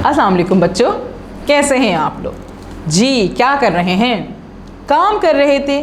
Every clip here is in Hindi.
अस्सलाम वालेकुम बच्चों, कैसे हैं आप लोग? जी, क्या कर रहे हैं? काम कर रहे थे।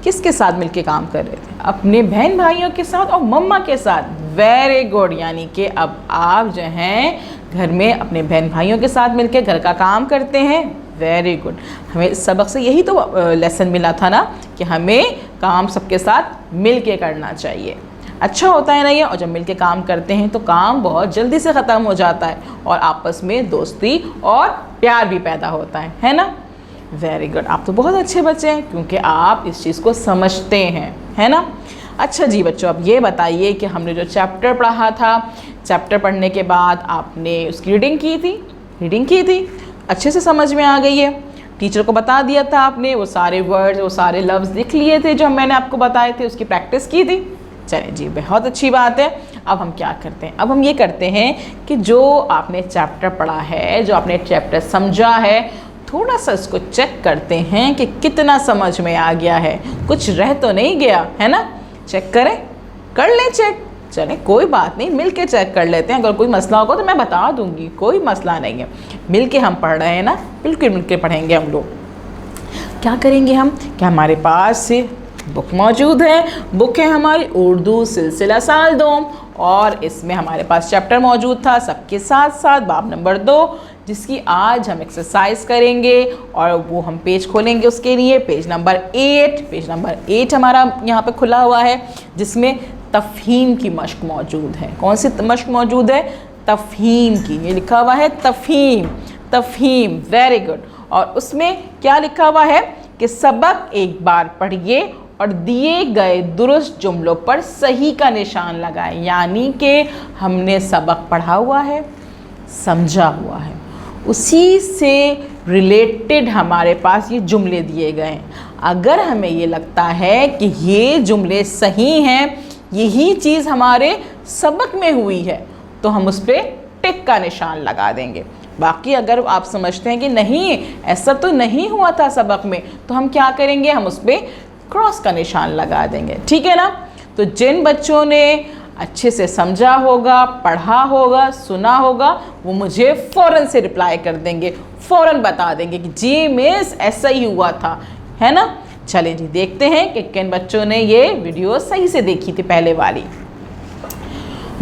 किसके साथ मिलके काम कर रहे थे? अपने बहन भाइयों के साथ और मम्मा के साथ। Very good. यानी कि अब आप जो हैं घर में अपने बहन भाइयों के साथ मिलके घर का काम करते हैं। Very good. हमें इस सबक से यही तो लेसन मिला था ना कि हमें काम सबके साथ मिलके करना चाहिए। अच्छा होता है ना ये। और जब मिलके काम करते हैं तो काम बहुत जल्दी से ख़त्म हो जाता है और आपस में दोस्ती और प्यार भी पैदा होता है ना। Very good. आप तो बहुत अच्छे बच्चे हैं क्योंकि आप इस चीज़ को समझते हैं, है ना। अच्छा जी बच्चों, अब ये बताइए कि हमने जो चैप्टर पढ़ा था, चैप्टर पढ़ने के बाद आपने उसकी रीडिंग की थी, अच्छे से समझ में आ गई है? टीचर को बता दिया था आपने, वो सारे वर्ड्स, वो सारे लफ्ज़ लिख लिए थे जो मैंने आपको बताए थे, उसकी प्रैक्टिस की थी। चलिए जी, बहुत अच्छी बात है। अब हम क्या करते हैं? अब हम ये करते हैं कि जो आपने चैप्टर पढ़ा है, जो आपने चैप्टर समझा है, थोड़ा सा इसको चेक करते हैं कि कितना समझ में आ गया है, कुछ रह तो नहीं गया, है ना। चेक करें, कर लें चेक। चलें, कोई बात नहीं, मिल के चेक कर लेते हैं। अगर कोई मसला होगा तो मैं बता दूंगी, कोई मसला नहीं है। मिल के हम पढ़ रहे हैं ना, बिल्कुल मिल के पढ़ेंगे हम लोग। क्या करेंगे हम कि हमारे पास से बुक मौजूद है। बुक है हमारी उर्दू सिलसिला साल 2 और इसमें हमारे पास चैप्टर मौजूद था सबके साथ साथ बाब नंबर 2, जिसकी आज हम एक्सरसाइज करेंगे और वो हम पेज खोलेंगे उसके लिए। पेज नंबर 8 हमारा यहाँ पे खुला हुआ है, जिसमें तफ़हीम की मश्क मौजूद है। कौन सी मश्क मौजूद है? तफ़हीम की। ये लिखा हुआ है तफ़हीम। Very good. और उसमें क्या लिखा हुआ है कि सबक एक बार पढ़िए और दिए गए दुरुस्त जुमलों पर सही का निशान लगाएं। यानी कि हमने सबक पढ़ा हुआ है, समझा हुआ है, उसी से रिलेटेड हमारे पास ये जुमले दिए गए हैं। अगर हमें ये लगता है कि ये जुमले सही हैं, यही चीज़ हमारे सबक में हुई है, तो हम उस पर टिक का निशान लगा देंगे। बाकी अगर आप समझते हैं कि नहीं, ऐसा तो नहीं हुआ था सबक में, तो हम क्या करेंगे? हम उस पर क्रॉस का निशान लगा देंगे। ठीक है ना। तो जिन बच्चों ने अच्छे से समझा होगा, पढ़ा होगा, सुना होगा, वो मुझे फ़ौरन से रिप्लाई कर देंगे, फ़ौरन बता देंगे कि जी मिस ऐसा ही हुआ था, है ना। चलें जी, देखते हैं कि किन बच्चों ने ये वीडियो सही से देखी थी। पहले वाली,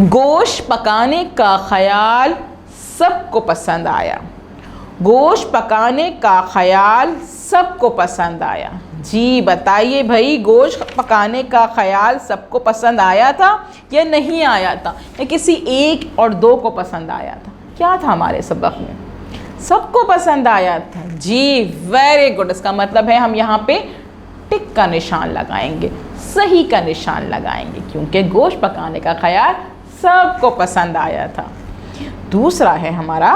गोश्त पकाने का ख्याल सबको पसंद आया। गोश्त पकाने का ख्याल सबको पसंद आया। जी बताइए भाई, गोश्त पकाने का ख्याल सबको पसंद आया था या नहीं आया था, या किसी एक और दो को पसंद आया था? क्या था हमारे सबक में? सबको पसंद आया था। जी वेरी गुड। इसका मतलब है हम यहाँ पे टिक का निशान लगाएंगे, सही का निशान लगाएंगे, क्योंकि गोश्त पकाने का ख्याल सबको पसंद आया था। दूसरा है हमारा,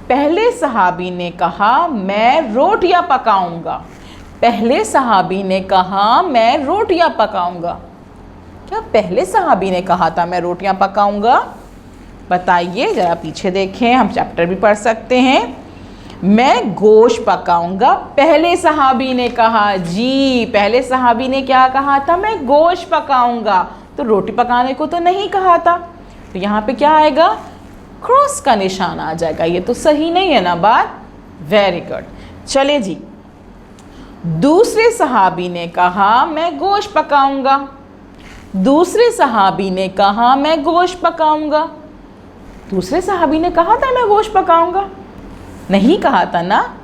पहले सहाबी ने कहा मैं रोटियां पकाऊंगा। पहले सहाबी ने कहा मैं रोटियां पकाऊंगा। क्या पहले सहाबी ने कहा था मैं रोटियां पकाऊंगा? बताइए जरा, पीछे देखें, हम चैप्टर भी पढ़ सकते हैं। मैं गोश्त पकाऊंगा, पहले सहाबी ने कहा। जी पहले सहाबी ने क्या कहा था? मैं गोश्त पकाऊंगा। तो रोटी पकाने को तो नहीं कहा था, तो यहाँ पे क्या आएगा? क्रॉस का निशान आ जाएगा। ये तो सही नहीं है ना बात। Very good. चले जी, दूसरे सहाबी ने कहा मैं गोश्त पकाऊंगा। दूसरे सहाबी ने कहा मैं गोश्त पकाऊंगा। दूसरे सहाबी ने कहा था मैं गोश्त पकाऊंगा? नहीं कहा था ना।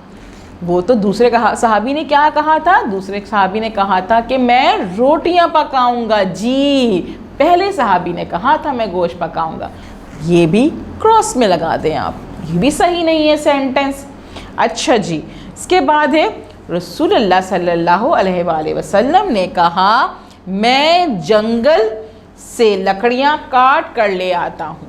वो तो दूसरे सहाबी ने क्या कहा था? दूसरे सहाबी ने कहा था कि मैं रोटियां पकाऊंगा। जी पहले सहाबी ने कहा था मैं गोश्त पकाऊंगा। ये भी क्रॉस में लगा दें आप, ये भी सही नहीं है सेंटेंस। अच्छा जी, इसके बाद है रसूलुल्लाह सल्लल्लाहु अलैहि वसल्लम ने कहा मैं जंगल से लकड़ियां काट कर ले आता हूँ।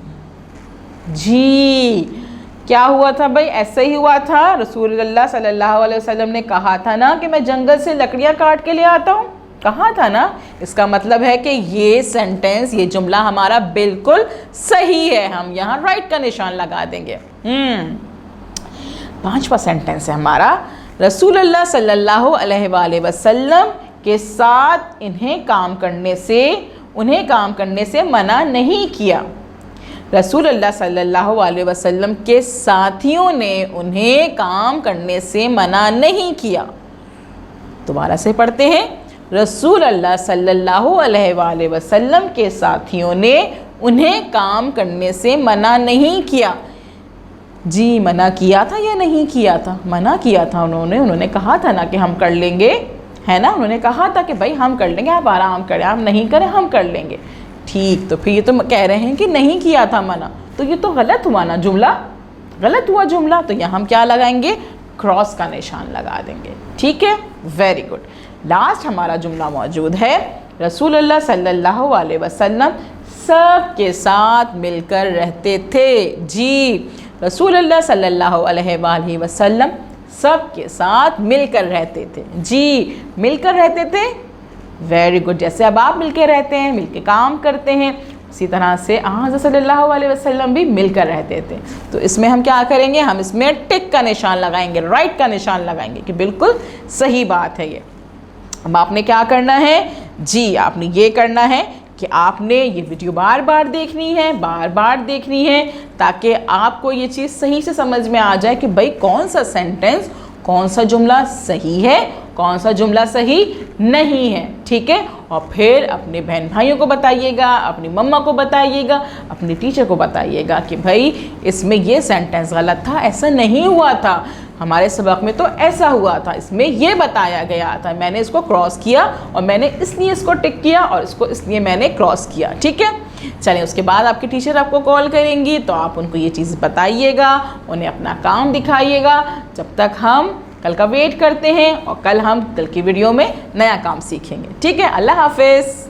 जी क्या हुआ था भाई? ऐसा ही हुआ था। रसूलुल्लाह सल्लल्लाहु अलैहि वसल्लम ने कहा था ना कि मैं जंगल से लकड़ियां काट के ले आता हूँ, कहा था ना। इसका मतलब है कि ये सेंटेंस, ये जुमला हमारा बिल्कुल सही है। हम यहाँ राइट का निशान लगा देंगे। 5वां सेंटेंस है हमारा, रसूलुल्लाह सल्लल्लाहु अलैहि वसल्लम के साथ उन्हें काम करने से मना नहीं किया। रसूलुल्लाह सल्लल्लाहु अलैहि वसल्लम के साथियों ने उन्हें काम करने से मना नहीं किया। दोबारा से पढ़ते हैं, रसूलुल्लाह सल्लल्लाहु अलैहि वसल्लम के साथियों ने उन्हें काम करने से मना नहीं किया। जी, मना किया था या नहीं किया था? मना किया था उन्होंने कहा था ना कि हम कर लेंगे, है ना। उन्होंने कहा था कि भाई हम कर लेंगे, आप आराम करें, आप नहीं करें, हम कर लेंगे। ठीक, तो फिर ये तो कह रहे हैं कि नहीं किया था मना, तो ये तो गलत हुआ ना, जुमला गलत हुआ जुमला। तो यहाँ हम क्या लगाएंगे? क्रॉस का निशान लगा देंगे। ठीक है, वेरी गुड। लास्ट हमारा जुमला मौजूद है, रसूलुल्लाह सल्लल्लाहु अलैहि वसल्लम सब के साथ मिलकर रहते थे। जी, रसूलुल्लाह सल्लल्लाहु अलैहि वसल्लम सब के साथ मिलकर रहते थे। जी, मिलकर रहते थे, वेरी गुड। जैसे अब आप मिलके रहते हैं, मिलके काम करते हैं, इसी तरह से हज़रत सल्लल्लाहु अलैहि वसल्लम भी मिलकर रहते थे। तो इसमें हम क्या करेंगे? हम इसमें टिक का निशान लगाएंगे, राइट का निशान लगाएंगे कि बिल्कुल सही बात है ये। अब आपने क्या करना है? जी, आपने ये करना है कि आपने ये वीडियो बार बार देखनी है, बार बार देखनी है, ताकि आपको ये चीज़ सही से समझ में आ जाए कि भाई कौन सा सेंटेंस, कौन सा जुमला सही है, कौन सा जुमला सही नहीं है। ठीक है, और फिर अपने बहन भाइयों को बताइएगा, अपनी मम्मा को बताइएगा, अपने टीचर को बताइएगा कि भाई इसमें ये सेंटेंस गलत था, ऐसा नहीं हुआ था, हमारे सबक में तो ऐसा हुआ था, इसमें ये बताया गया था, मैंने इसको क्रॉस किया और मैंने इसलिए इसको टिक किया और इसको इसलिए मैंने क्रॉस किया। ठीक है, चलें, उसके बाद आपकी टीचर आपको कॉल करेंगी तो आप उनको ये चीज़ बताइएगा, उन्हें अपना काम दिखाइएगा। जब तक हम कल का वेट करते हैं और कल हम कल की वीडियो में नया काम सीखेंगे। ठीक है, अल्लाह हाफिज़।